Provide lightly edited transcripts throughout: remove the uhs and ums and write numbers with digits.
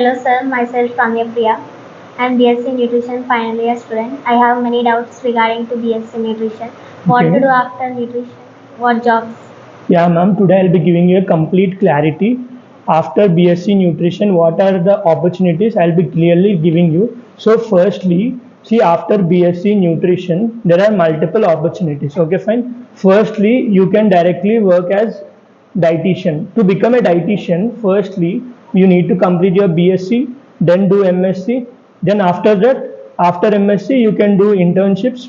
Hello sir, myself Kamya Priya. I am BSc Nutrition final year student. I have many doubts regarding to BSc Nutrition. What to Okay. do after nutrition? What jobs? Yeah, ma'am. Today I'll be giving you a complete clarity. After BSc Nutrition, what are the opportunities? I'll be clearly giving you. So, firstly, see, after BSc Nutrition, there are multiple opportunities. Okay, fine. Firstly, you can directly work as dietitian. To become a dietitian, firstly, you need to complete your BSc, then do MSc. Then after that, after MSc, you can do internships.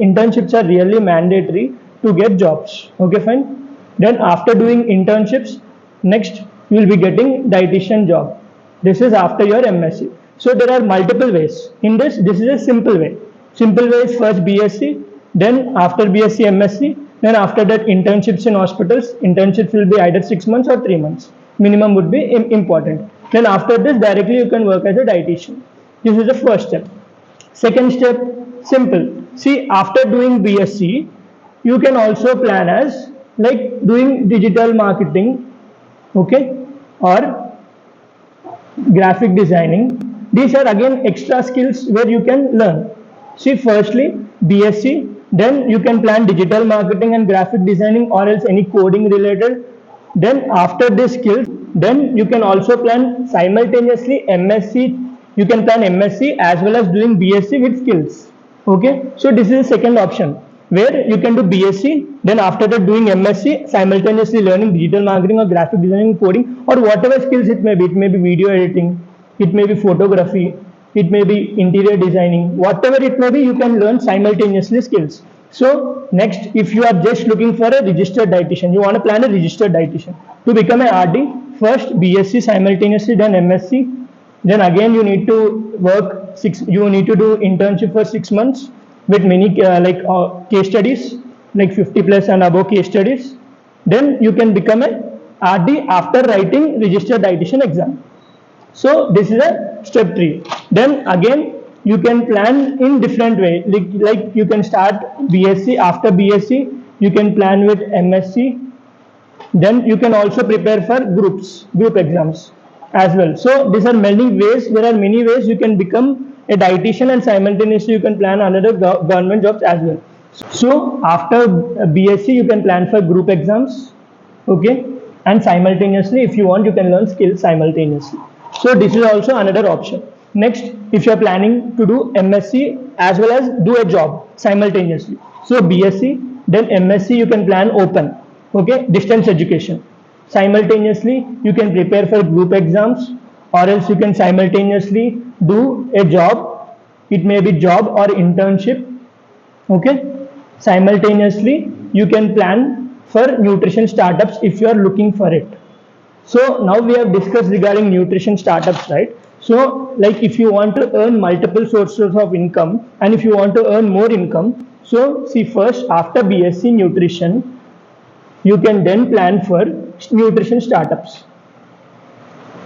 Internships are really mandatory to get jobs. Okay, fine. Then after doing internships, next you will be getting dietitian job. This is after your MSc. So there are multiple ways. In this is a simple way. Simple way is first BSc, then after BSc MSc, then after that internships in hospitals. Internships will be either 6 months or 3 months. Minimum would be important. Then after this directly you can work as a dietitian. This is the first step. Second step, simple. See, after doing BSc, you can also plan as like doing digital marketing, okay, or graphic designing. These are again extra skills where you can learn. See, firstly, BSc, then you can plan digital marketing and graphic designing or else any coding related. Then after this skills, then you can also plan simultaneously MSc. You can plan MSc as well as doing BSc with skills. Okay, so this is the second option where you can do BSc, then after that doing MSc, simultaneously learning digital marketing or graphic designing, coding, or whatever skills it may be. It may be video editing, it may be photography, it may be interior designing, whatever it may be, you can learn simultaneously skills. So next, if you are just looking for a registered dietitian, you want to plan a registered dietitian. To become a RD, first BSc simultaneously, then MSc, then again you need to work you need to do internship for 6 months with many case studies, like 50 plus and above case studies. Then you can become a RD after writing registered dietitian exam. So this is a step 3. Then again you can plan in different way, like you can start BSc. After BSc you can plan with MSc. Then you can also prepare for group exams as well. So these are many ways. There are many ways you can become a dietitian, and simultaneously you can plan another government jobs as well. So after BSc you can plan for group exams, okay, and simultaneously if you want you can learn skills simultaneously. So this is also another option. Next, if you are planning to do MSc as well as do a job simultaneously, so BSc then MSc you can plan open, okay, distance education. Simultaneously you can prepare for group exams, or else you can simultaneously do a job. It may be job or internship, okay. Simultaneously you can plan for nutrition startups if you are looking for it. So now we have discussed regarding nutrition startups, right? So like if you want to earn multiple sources of income, and if you want to earn more income, so see, first after BSc nutrition you can then plan for nutrition startups.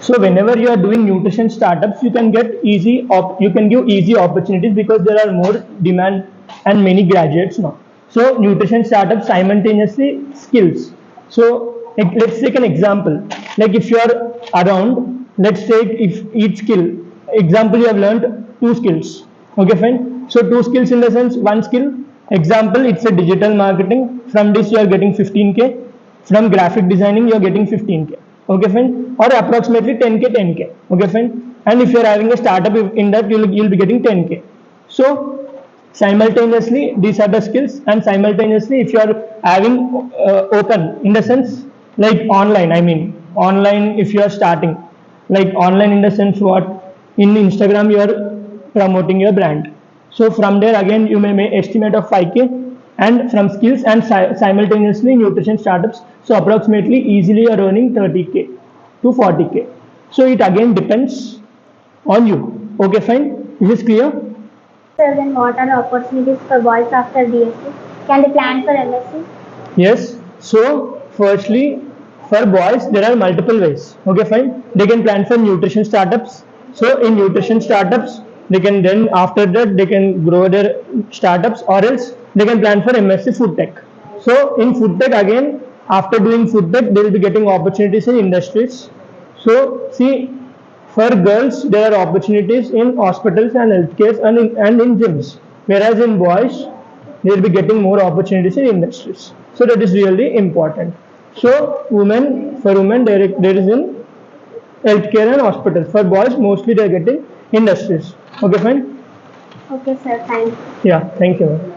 So whenever you are doing nutrition startups, you can get you can give easy opportunities because there are more demand and many graduates now. So nutrition startups simultaneously skills. So let's take an example. Like if you are around, let's take if each skill example you have learned 2 skills. Okay, fine. So 2 skills in the sense, one skill example it's a digital marketing. From this you are getting 15k. From graphic designing you are getting 15k. Okay, fine, or approximately 10k 10k. Okay, fine. And if you are having a startup in that, you'll be getting 10k. So simultaneously these are the skills, and simultaneously if you are having open in the sense like online, I mean online, if you are starting like online in the sense what, in Instagram you are promoting your brand. So from there again you may make estimate of 5k, and from skills and simultaneously nutrition startups, so approximately easily you are earning 30k to 40k. So it again depends on you. Okay, fine. Is this clear? Sir, then what are the opportunities for boys after BSc? Can they plan for MSc? Yes. So firstly, for boys there are multiple ways. Okay, fine. They can plan for nutrition startups. So in nutrition startups, they can then after that they can grow their startups, or else they can plan for MSc food tech. So in food tech again, after doing food tech, they will be getting opportunities in industries. So see, For girls, there are opportunities in hospitals and healthcare and in gyms, whereas in boys, they'll be getting more opportunities in industries. So that is really important. So for women, there is in healthcare and hospitals. For boys, mostly they're getting industries. Okay, fine. Okay, sir. Thank you. Yeah, thank you.